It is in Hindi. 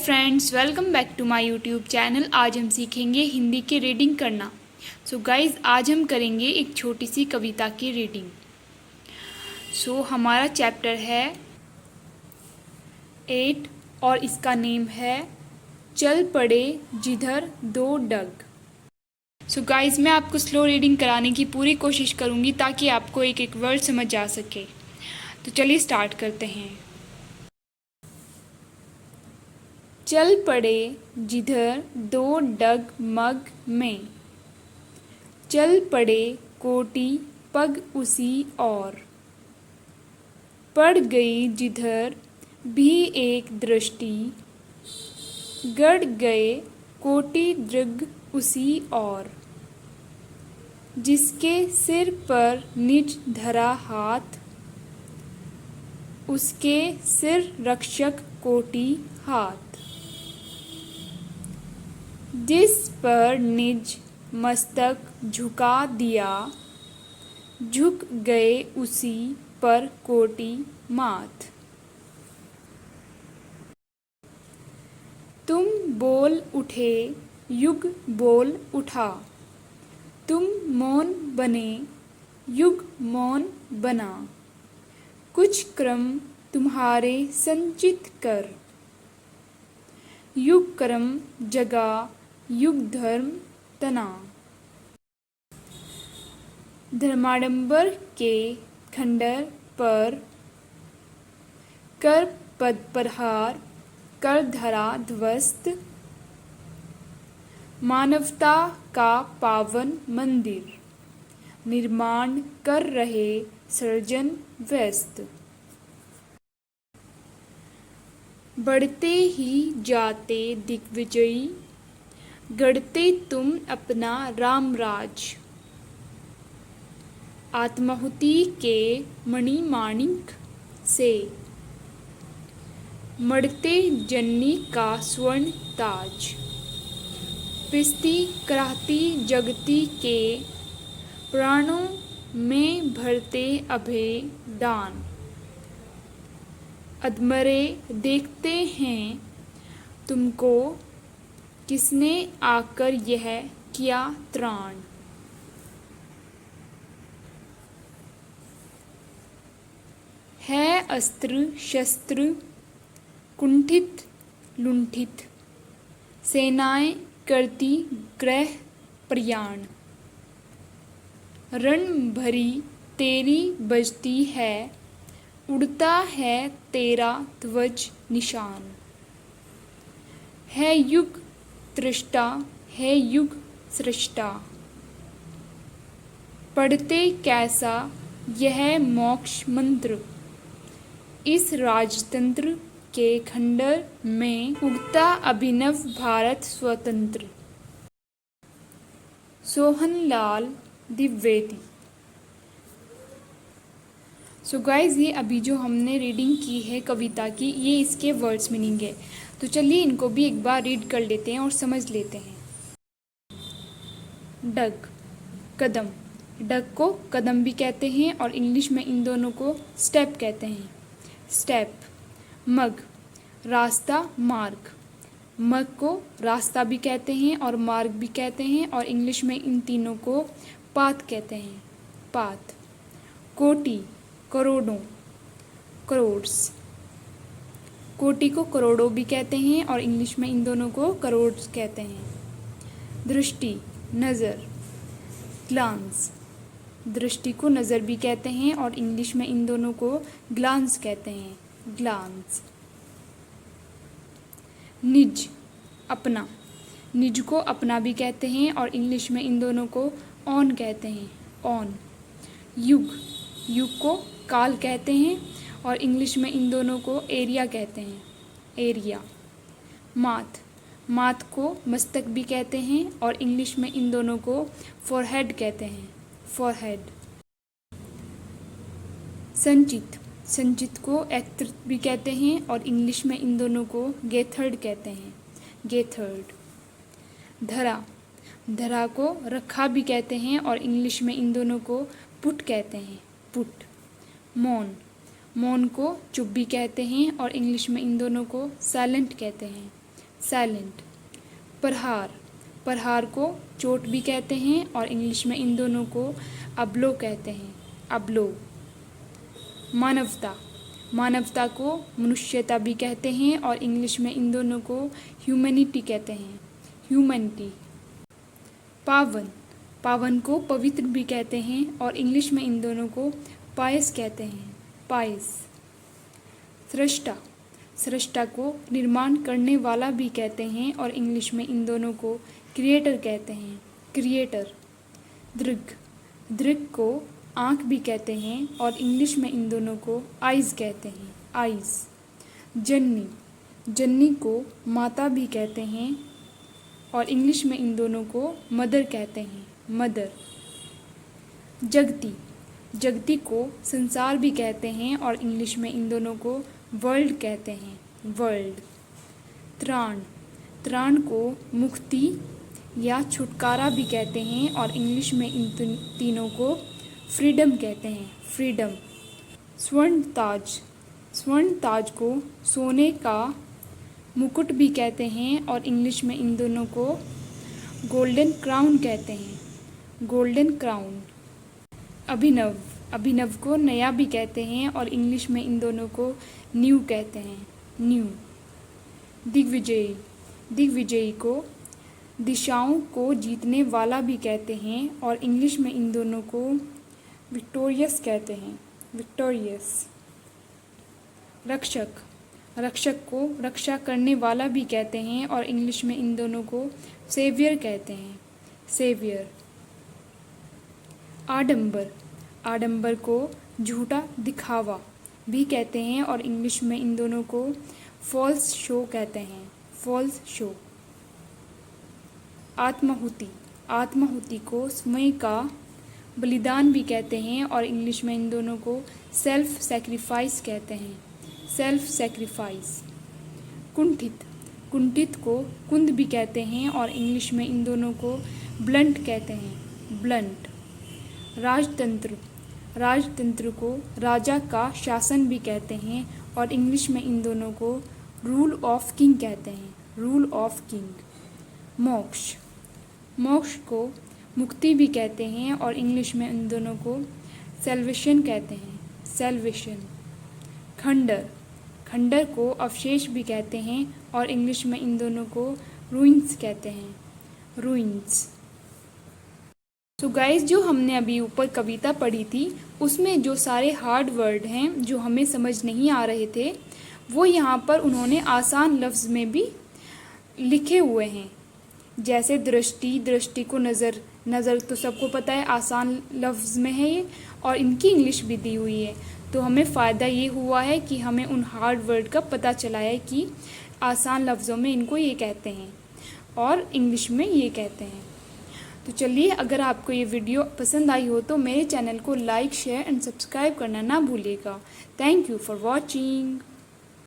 Friends, welcome back to my YouTube channel. आज हम सीखेंगे हिंदी की रीडिंग करना। सो गाइज़, आज हम करेंगे एक छोटी सी कविता की रीडिंग। हमारा चैप्टर है 8 और इसका नेम है चल पड़े जिधर दो डग। गाइज़, मैं आपको स्लो रीडिंग कराने की पूरी कोशिश करूँगी ताकि आपको एक एक वर्ड समझ आ सके। तो चलिए स्टार्ट करते हैं। चल पड़े जिधर दो डग मग में, चल पड़े कोटि पग उसी और, पड़ गई जिधर भी एक दृष्टि, गड़ गए कोटि दृग उसी और, जिसके सिर पर निज धरा हाथ, उसके सिर रक्षक कोटि हाथ, जिस पर निज मस्तक झुका दिया, झुक गए उसी पर कोटि माथ। तुम बोल उठे युग बोल उठा, तुम मौन बने युग मौन बना, कुछ क्रम तुम्हारे संचित कर, युग कर्म जगा युग धर्म तना। धर्माडंबर के खंडर पर कर पद प्रहार, कर धरा ध्वस्त, मानवता का पावन मंदिर, निर्माण कर रहे सर्जन व्यस्त। बढ़ते ही जाते दिग्विजयी, गढ़ते तुम अपना रामराज, आत्माहुति के मणिमाणिक से, मढ़ते जननी का स्वर्ण ताज, पिसती कराहती जगती के प्राणों में भरते अभय दान। अधमरे देखते हैं तुमको, किसने आकर यह किया त्राण। है अस्त्र शस्त्र कुंठित लुंठित, सेनाएं करती ग्रह प्रयाण, रण भरी तेरी बजती है, उड़ता है तेरा ध्वज निशान। है युग तृष्टा है युग सृष्टा, पढ़ते कैसा यह मोक्ष मंत्र, इस राजतंत्र के खंडर में उगता अभिनव भारत स्वतंत्र। सोहनलाल द्विवेदी। गाइज़, ये अभी जो हमने रीडिंग की है कविता की, ये इसके वर्ड्स मीनिंग है। तो चलिए इनको भी एक बार रीड कर लेते हैं और समझ लेते हैं। डग कदम, डग को कदम भी कहते हैं और इंग्लिश में इन दोनों को स्टेप कहते हैं। स्टेप। मग रास्ता मार्ग, मग को रास्ता भी कहते हैं और मार्ग भी कहते हैं और इंग्लिश में इन तीनों को पाथ कहते हैं। पाथ। कोटि करोड़ों, करोड्स, कोटि को करोड़ों भी कहते हैं और इंग्लिश में इन दोनों को करोड्स कहते हैं। दृष्टि नज़र, ग्लांस, दृष्टि को नज़र भी कहते हैं और इंग्लिश में इन दोनों को ग्लांस कहते हैं। ग्लांस। निज अपना, निज को अपना भी कहते हैं और इंग्लिश में इन दोनों को ऑन कहते हैं। ऑन। युग, युग को काल कहते हैं और इंग्लिश में इन दोनों को एरिया कहते हैं। एरिया। माथ, माथ को मस्तक भी कहते हैं और इंग्लिश में इन दोनों को फोरहेड कहते हैं। फोरहेड। संचित, संचित को एकत्रित भी कहते हैं और इंग्लिश में इन दोनों को गेथर्ड कहते हैं। गेथर्ड। धरा, धरा को रखा भी कहते हैं और इंग्लिश में इन दोनों को पुट कहते हैं। पुट। मौन, मौन को चुप भी कहते हैं और इंग्लिश में इन दोनों को साइलेंट कहते हैं। साइलेंट। प्रहार, प्रहार को चोट भी कहते हैं और इंग्लिश में इन दोनों को अब्लो कहते हैं, अब्लो। मानवता, मानवता को मनुष्यता भी कहते हैं और इंग्लिश में इन दोनों को ह्यूमैनिटी कहते हैं, ह्यूमैनिटी। पावन, पावन को पवित्र भी कहते हैं और इंग्लिश में इन दोनों को पायस कहते हैं, पायस। सृष्टा, सृष्टा को निर्माण करने वाला भी कहते हैं और इंग्लिश में इन दोनों को क्रिएटर कहते हैं, क्रिएटर। दृग, दृग को आँख भी कहते हैं और इंग्लिश में इन दोनों को आइज़ कहते हैं, आइज़। जननी, जननी को माता भी कहते हैं और इंग्लिश में इन दोनों को मदर कहते हैं, मदर। जगती, जगती को संसार भी कहते हैं और इंग्लिश में इन दोनों को वर्ल्ड कहते हैं, वर्ल्ड। त्राण, त्राण को मुक्ति या छुटकारा भी कहते हैं और इंग्लिश में इन तीनों को फ्रीडम कहते हैं, फ्रीडम। स्वर्ण ताज, स्वर्ण ताज को सोने का मुकुट भी कहते हैं और इंग्लिश में इन दोनों को गोल्डन क्राउन कहते हैं, गोल्डन क्राउन। अभिनव, अभिनव को नया भी कहते हैं और इंग्लिश में इन दोनों को न्यू कहते हैं, न्यू। दिग्विजयी, दिग्विजयी को दिशाओं को जीतने वाला भी कहते हैं और इंग्लिश में इन दोनों को विक्टोरियस कहते हैं, विक्टोरियस। रक्षक, रक्षक को रक्षा करने वाला भी कहते हैं और इंग्लिश में इन दोनों को सेवियर कहते हैं, सेवियर। आडंबर, आडंबर को झूठा दिखावा भी कहते हैं और इंग्लिश में इन दोनों को फॉल्स शो कहते हैं, फॉल्स शो। आत्माहुति, आत्माहुति को स्वयं का बलिदान भी कहते हैं और इंग्लिश में इन दोनों को सेल्फ सेक्रीफाइस कहते हैं, सेल्फ सेक्रीफाइस। कुंठित, कुंठित को कुंद भी कहते हैं और इंग्लिश में इन दोनों को ब्लंट कहते हैं, ब्लंट। राजतंत्र, राजतंत्र को राजा का शासन भी कहते हैं और इंग्लिश में इन दोनों को रूल ऑफ किंग कहते हैं, रूल ऑफ किंग। मोक्ष, मोक्ष को मुक्ति भी कहते हैं और इंग्लिश में इन दोनों को सेल्वेशन कहते हैं, सेल्वेशन। खंडर, खंडर को अवशेष भी कहते हैं और इंग्लिश में इन दोनों को रूइंस कहते हैं, रूइंस। तो गाइस, जो हमने अभी ऊपर कविता पढ़ी थी उसमें जो सारे हार्ड वर्ड हैं जो हमें समझ नहीं आ रहे थे वो यहाँ पर उन्होंने आसान लफ्ज़ में भी लिखे हुए हैं। जैसे दृष्टि, दृष्टि को नज़र, नज़र तो सबको पता है आसान लफ्ज़ में है ये, और इनकी इंग्लिश भी दी हुई है। तो हमें फ़ायदा ये हुआ है कि हमें उन हार्ड वर्ड का पता चला है कि आसान लफ्ज़ों में इनको ये कहते हैं और इंग्लिश में ये कहते हैं। तो चलिए, अगर आपको ये वीडियो पसंद आई हो तो मेरे चैनल को लाइक, शेयर एंड सब्सक्राइब करना ना भूलिएगा। Thank you for watching.